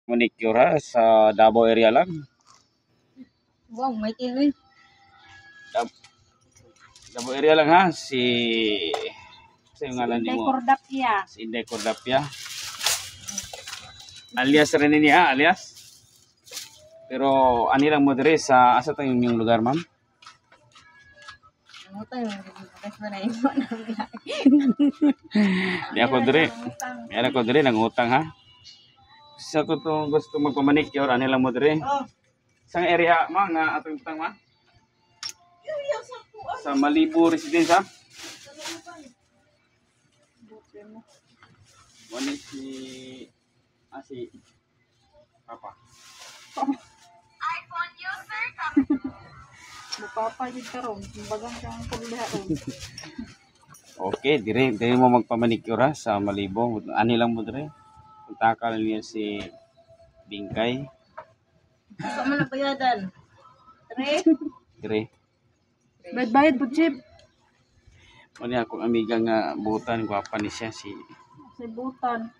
manicure ha, sa Davao area lang. Wow, may TV. Davao area lang ha, sa yung ngalan Inday mo. Cordapia. Si Inday Cordapia. Alias rin niya, alias. Pero ani lang mo dire sa asa to yung lugar, ma'am? Ano tayo? Bukas na na imo na. Di ako dire. Meron ko dire nangutang ha. Sa ko to gusto magpamanicure, ani lang mo dire. Oh. Sang area ma nga atong utang ma? Sa Malibu Residence ha? Wani si Papa. iPhone user Mupapa yun karon, bagang kang paglaon. Okay, dire mo magpamanicure ha, sa Malibu. Ani lang mo dire. Punta ka lang niya si Bingkay. Gusto mo na bayadan? 3? Dire. Bayad po, Chip. Wani akong amiga nga butan, gwapa ni siya si Sa butan.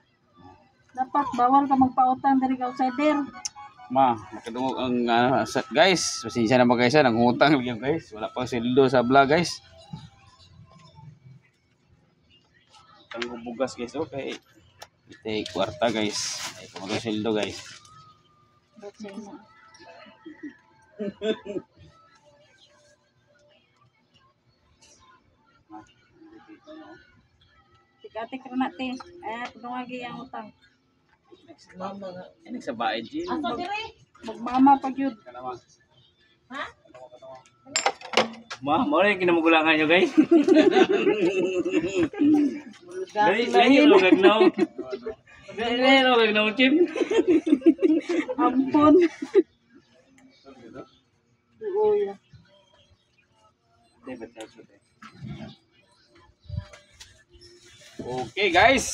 Dapat bawal ka magpautang dari ka outsider. Ma, makadungog ang guys, pasensya na mga guys, nangutang lang guys. Wala pang sildo sa vlog guys. Utang bugas guys, okay. Ite kwarta guys. Ay kumaga sildo guys. Tik-atik na natin. Pagdungagi ang utang. Ini sa bahay Jin. Magmama pag yun. Ha? Ma, mo rin kinamugulangan nyo guys. Lahi lo gagnaw. Lahi lo gagnaw Chip. Ampun. Oo ya. Okay guys.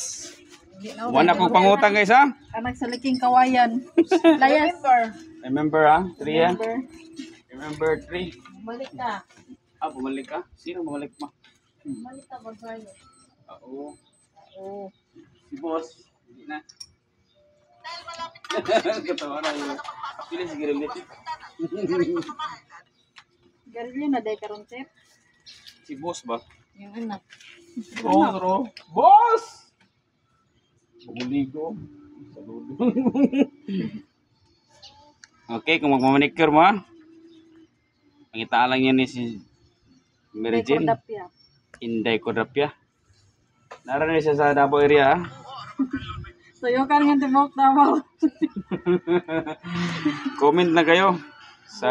Wala akong pangutang guys ha. Anak sa liking kawayan. Layas. Remember ha? 3 ha? Remember 3. Balik ka. Bumalik ka? Sino bumalik mo? Balik ka, Bagsayo. Oo. Oo. Si boss. Hindi na. Katawa na yun. Pili si Girillit. Garilyo na day karon Chip. Si boss ba? Yung anak. Oo, bro. Boss! Buligo. Saludo. Okay, kung magmamanicure mo ha. Pangita lang yan ni si Mary Jane. Inday Cordapia. Naroon siya sa Davao area ha. So yung karang tibok Davao. Comment na kayo sa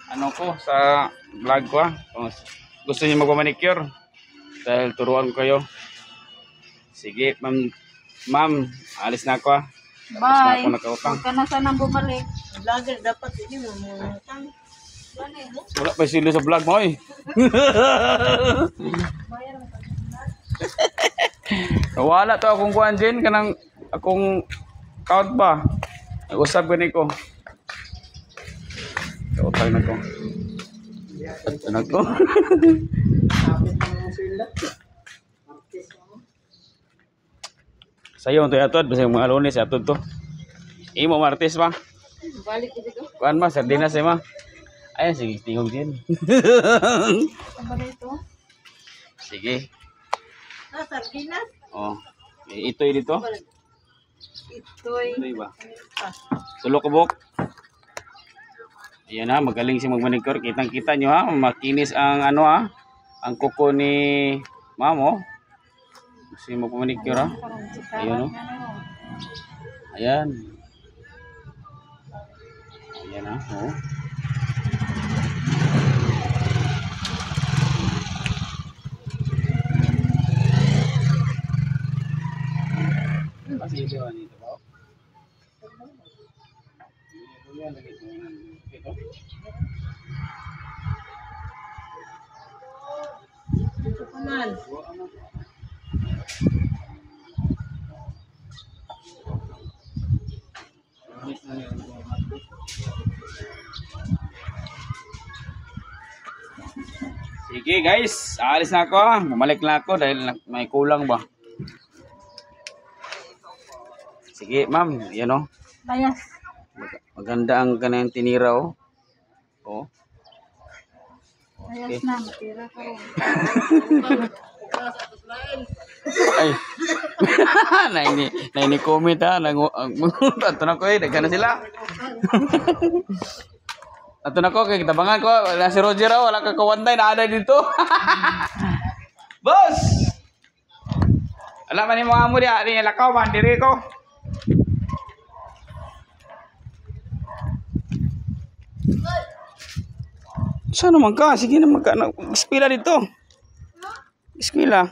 ano ko, sa vlog ko ha. Kung gusto niyo magmamanicure dahil turuan ko kayo. Sige, ma'am, alis na ako ha. Bye. Tapos na ako nakautang. Huwag ka na sanang bumalik. Vlogger dapat hindi mo mumutang. Wala pa silo sa vlog mo eh. Wala to akong kuhan din, kanang akong count ba. Nag-usap ko ni ko. Kautang na ko. Ito na ko. Sayo to atod basta mga Lunes atod to. Imo Martes ba? Balik dito. Kuan ma sardinas ma. Ay sige tingog din. Ano dito? Sige. Sardinas? Oh. Itoy dito. Itoy. Itoy ba? Tulo ka bok. Ayan ha, magaling siya magmanicure. Kitang-kita nyo ha, makinis ang ano ha, ang kuko ni mamo. Kasi magmanicure ha. Ayun o. Ayan. Ayan ha. Oh. Kasi ito dito ba? Ito. Ito naman. Sige guys, aalis na ako. Bumalik na ako dahil may kulang ba. Sige, ma'am. Yan o. Layas. Maganda ang kanang tinira o. Oh. Layas na, matira ka ron. Ay. na ini comment ha. Ato na ko eh. Daghan na sila. Ato na ko. Kaya kitabangan ko. Wala si Roger ha. Wala ka kawantay. Naada dito. Boss! Alam man ni mga amo diya. Aling ilakaw. Mandiri ko. Saan naman ka? Sige naman ka. Ispila dito. Ispila.